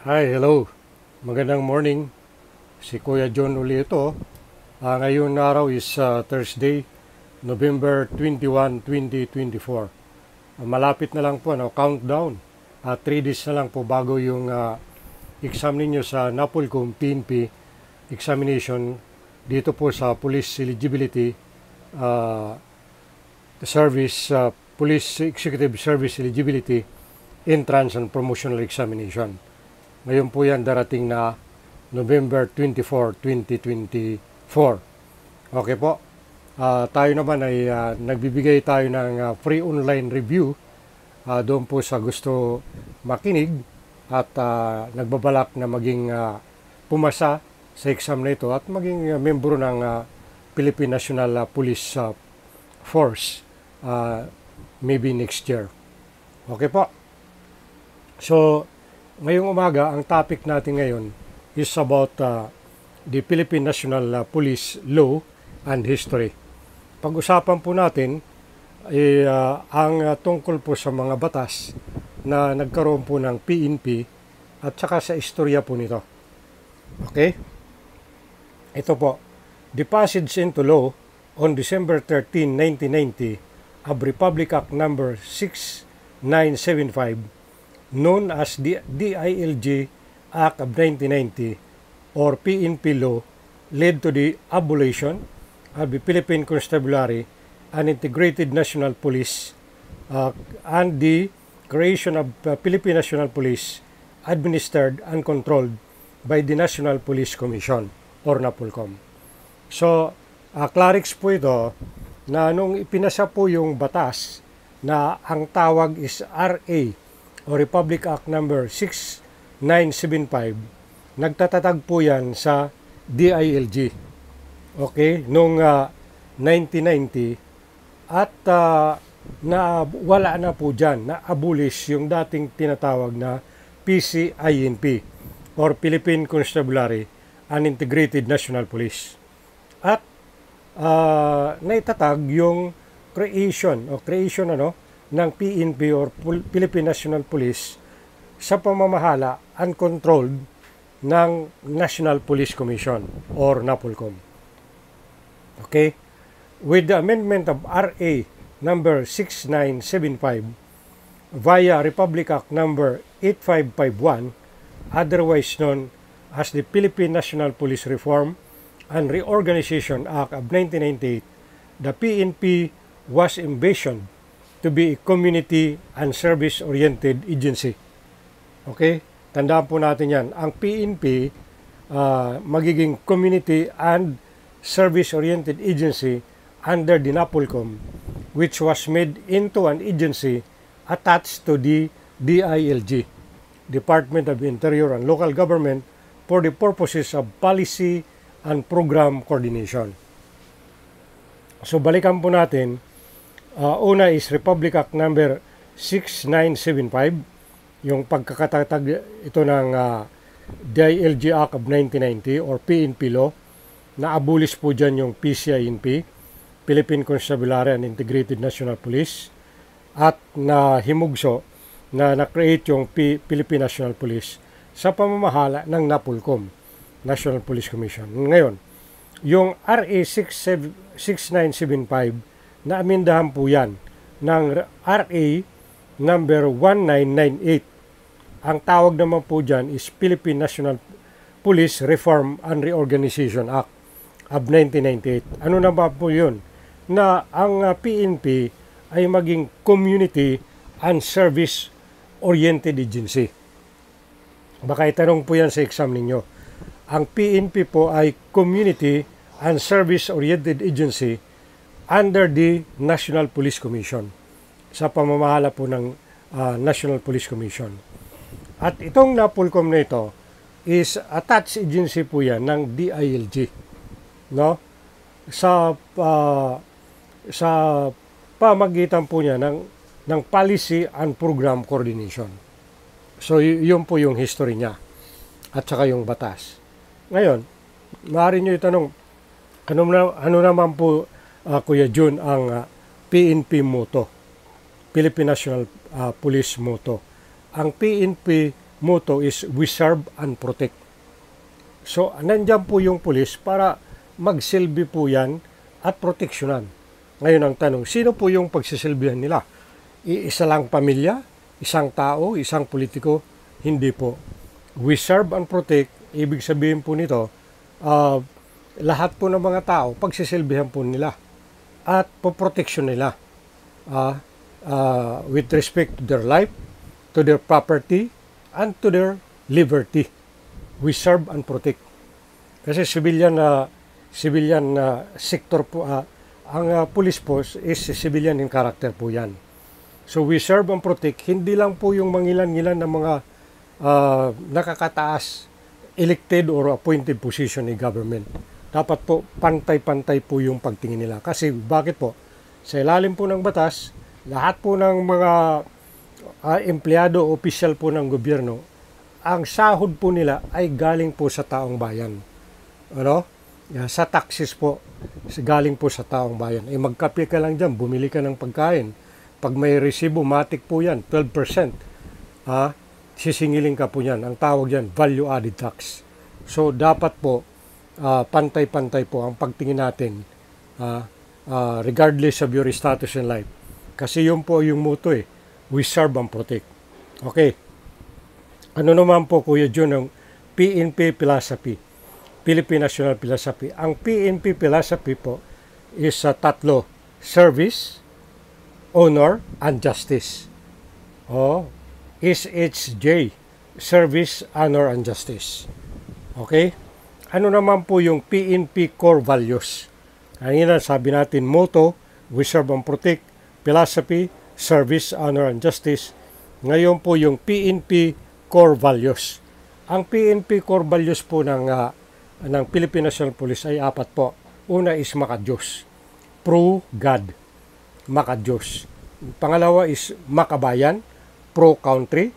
Hi, hello. Magandang morning. Si Kuya John uli ito. Ngayon araw is Thursday, November 21, 2024. Malapit na lang po, countdown. 3 days na lang po bago yung exam ninyo sa NAPOLCOM PNP examination dito po sa Police Eligibility Service, Police Executive Service Eligibility Entrance and Promotional Examination. Ngayon po yan darating na November 24, 2024. Okay po. Tayo naman ay nagbibigay tayo ng free online review doon po sa gusto makinig at nagbabalak na maging pumasa sa exam na ito at maging membro ng Philippine National Police Force maybe next year. Okay po. So, ngayong umaga, ang topic natin ngayon is about the Philippine National Police Law and History. Pag-usapan po natin ang tungkol po sa mga batas na nagkaroon po ng PNP at saka sa istorya po nito. Okay? Ito po. The passage into law on December 13, 1990 of Republic Act No. 6975 known as the DILG Act of 1990 or PNP law led to the abolition of the Philippine Constabulary and Integrated National Police and the creation of Philippine National Police administered and controlled by the National Police Commission or NAPOLCOM. So, clarix po ito na nung ipinasa po yung batas na ang tawag is RA o Republic Act No. 6975, nagtatatag po yan sa DILG. Okay? Noong 1990 at wala na po dyan, na-abolish yung dating tinatawag na PCINP or Philippine Constabulary and Integrated National Police. At naitatag yung creation ng PNP or Philippine National Police sa pamamahala and controlled ng National Police Commission or NAPOLCOM. Okay? With the amendment of RA number 6975 via Republic Act number 8551, otherwise known as the Philippine National Police Reform and Reorganization Act of 1998, the PNP was envisioned to be a community and service-oriented agency. Okay? Tandaan po natin yan. Ang PNP, magiging community and service-oriented agency under the NAPOLCOM, which was made into an agency attached to the DILG, Department of Interior and Local Government, for the purposes of policy and program coordination. So, balikan po natin. Una is Republic Act number 6975, yung pagkakatatag ito ng DILG Act of 1990 or PNP law, na-abolish po dyan yung PCINP, Philippine Constabulary and Integrated National Police, at nahimugso na na-create yung Philippine National Police sa pamamahala ng NAPOLCOM, National Police Commission. Ngayon, yung RA 6975, na-amindahan po yan ng RA number 1998. Ang tawag naman po dyan is Philippine National Police Reform and Reorganization Act of 1998. Ano naman po yun? Na ang PNP ay maging community and service-oriented agency. Baka itanong po yan sa exam ninyo. Ang PNP po ay community and service-oriented agency under the National Police Commission, sa pamamahala po ng National Police Commission. At itong NAPOLCOM na ito is attached agency po yan ng DILG, no? Sa pamagitan po niya ng policy and program coordination. So yun po yung history niya at saka yung batas. Ngayon, maaari nyo itanong, ano naman po Kuya Jun ang PNP motto, Philippine National Police motto. Ang PNP motto is we serve and protect. So, nandyan po yung pulis para magsilbi po yan at proteksyonan. Ngayon ang tanong, sino po yung pagsisilbihan nila? Isa lang pamilya? Isang tao? Isang politiko? Hindi po. We serve and protect, ibig sabihin po nito, lahat po ng mga tao, pagsisilbihan po nila at poproteksyon nila with respect to their life, to their property, and to their liberty. We serve and protect. Kasi civilian sector po, ang police force is civilian in character po yan. So we serve and protect, hindi lang po yung mangilan-ngilan ng mga nakakataas, elected or appointed position in government. Dapat po pantay-pantay po yung pagtingin nila. Kasi bakit po? Sa ilalim po ng batas, lahat po ng mga empleyado, opisyal po ng gobyerno, ang sahod po nila ay galing po sa taong bayan. Ano? Sa taxes po, galing po sa taong bayan. Magkape ka lang dyan, bumili ka ng pagkain. Pag may resibo, matik po yan, 12%. Sisingilin ka po yan. Ang tawag yan, value-added tax. So, dapat po, pantay-pantay po ang pagtingin natin regardless of your status in life. Kasi yun po yung motto we serve and protect. Okay. Ano naman po, Kuya Jun, ang PNP philosophy, Philippine National Philosophy. Ang PNP philosophy po is tatlo: service, honor, and justice. SHJ, service, honor, and justice. Okay? Ano naman po yung PNP core values? Kanina sabi natin, motto, we serve and protect, philosophy, service, honor, and justice. Ngayon po yung PNP core values. Ang PNP core values po ng Philippine National Police ay 4 po. Una is maka-Diyos. Pro-God. Maka-Diyos. Pangalawa is makabayan. Pro-country.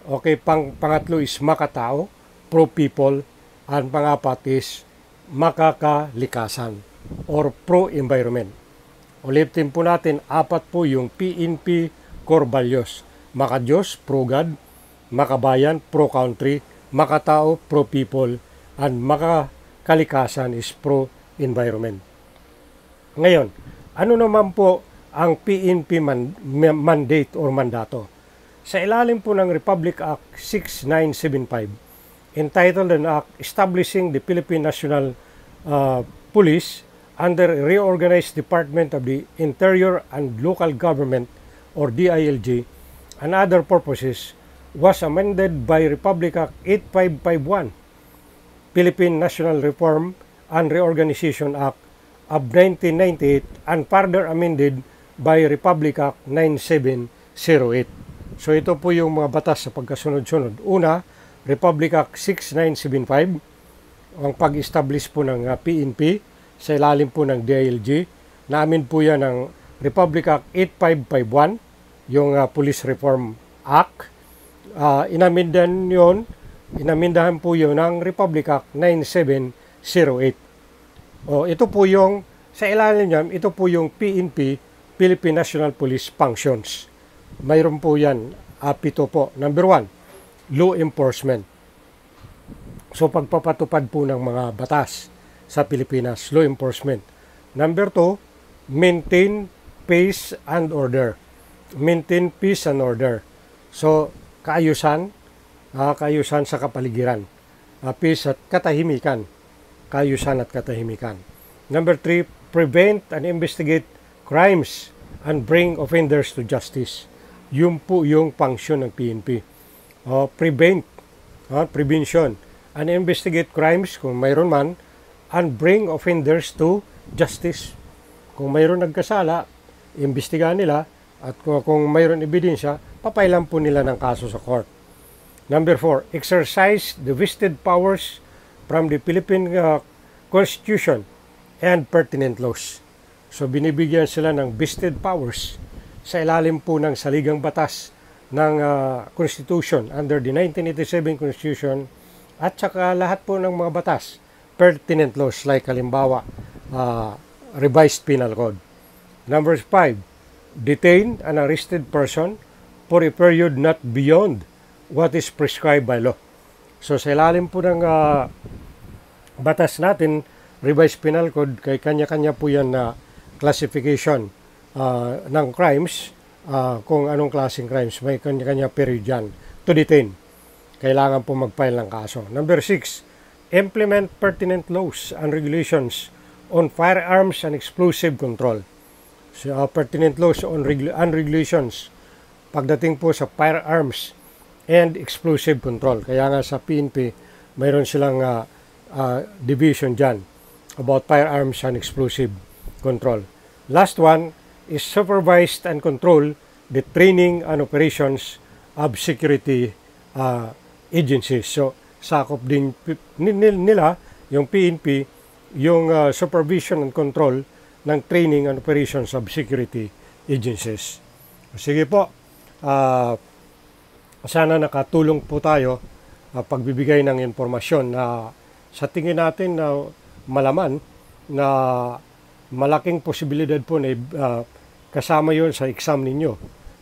Okay, pangatlo is makatao. Pro-people. At pangapat is makakalikasan or pro-environment. Ulitin po natin, 4 po yung PNP core values. Maka-Diyos, pro-God, makabayan, pro-country, makatao, pro-people, and makakalikasan is pro-environment. Ngayon, ano naman po ang PNP mandate or mandato? Sa ilalim po ng Republic Act 6975, entitled an act establishing the Philippine National Police under a reorganized Department of the Interior and Local Government or DILG and other purposes, was amended by Republic Act 8551, Philippine National Reform and Reorganization Act of 1998, and further amended by Republic Act 9708. So ito po yung mga batas sa pagkasunod-sunod. Una, Republic Act 6975, ang pag-establish po ng PNP sa ilalim po ng DILG. Naamin po yan ng Republic Act 8551, yung Police Reform Act. Inamindahan po yun ng Republic Act 9708. Ito po yung, sa ilalim niyan, ito po yung PNP, Philippine National Police Functions. Mayroon po yan, 7 po. Number 1, law enforcement. So pagpapatupad po ng mga batas sa Pilipinas, law enforcement. Number 2, maintain peace and order. Maintain peace and order. So kaayusan sa kapaligiran. Peace at katahimikan. Kaayusan at katahimikan. Number 3, prevent and investigate crimes and bring offenders to justice. Yun po yung function ng PNP. Prevent, prevention, and investigate crimes kung mayroon man, and bring offenders to justice. Kung mayroon nagkasala, imbestigahan nila, at kung mayroon ebidensya, papailan po nila ng kaso sa court. Number 4, exercise the vested powers from the Philippine Constitution and pertinent laws. So binibigyan sila ng vested powers sa ilalim po ng saligang batas ng Constitution under the 1987 Constitution at saka lahat po ng mga batas, pertinent laws like halimbawa revised penal code. Number 5, detain an arrested person for a period not beyond what is prescribed by law. So sa ilalim po ng batas natin, Revised Penal Code, kay kanya-kanya po yan na classification ng crimes, kung anong klaseng crimes. May kanya-kanya period yan to detain. Kailangan po mag-file ng kaso. Number 6, implement pertinent laws and regulations on firearms and explosive control. So, pertinent laws and regulations pagdating po sa firearms and explosive control. Kaya nga sa PNP, mayroon silang division dyan about firearms and explosive control. Last one is supervised and control the training and operations of security agencies. So, sakop din nila yung PNP, yung supervision and control ng training and operations of security agencies. Sige po, sana nakatulong po tayo pagbibigay ng impormasyon na sa tingin natin na malaman na malaking posibilidad po na kasama yon sa exam ninyo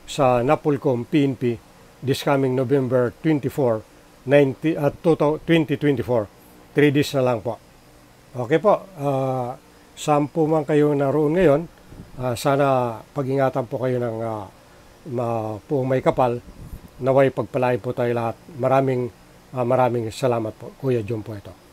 sa NAPOLCOM PNP this coming November 24, 2024. 3 days na lang po. Okay po, saan po man kayo naroon ngayon, sana pag-ingatan po kayo ng puong may kapal. Naway pagpalain po tayo lahat. Maraming salamat po. Kuya John po ito.